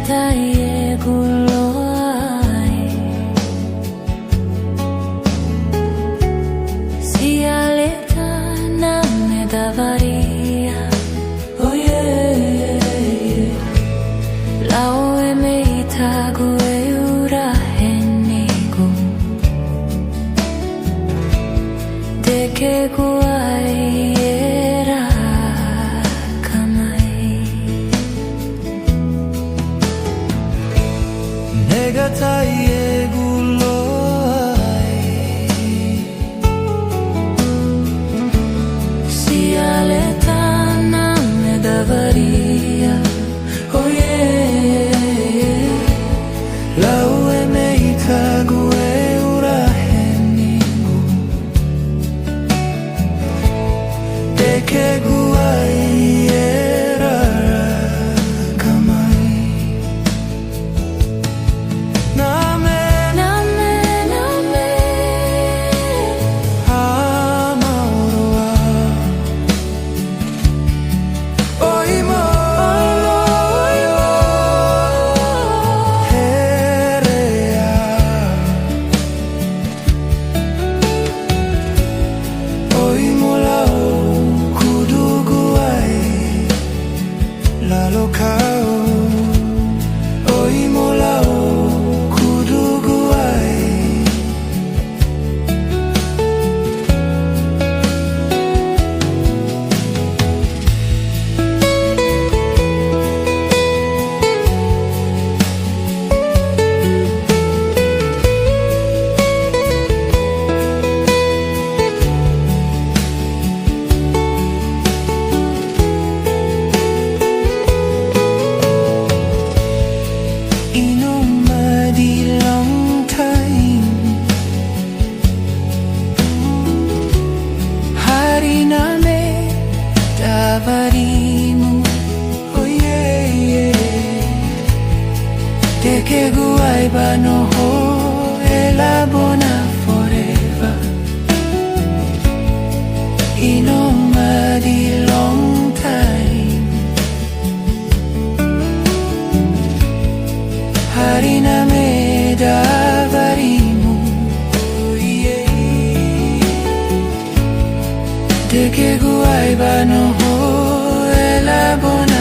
taie guloai si aleta na me davaria oh yeah lao e me itagu e ura henigu de que guai era 내가 타이에 굴러이 si aletana me davaria oh yeah la ue me itagu e ura henigu de que guai era kamai oh yeah, yeah. De que guaiba no ho e la bona forever. In a mighty long time. Harina me davarimu, oh yeah. De que guaiba no ho e la bona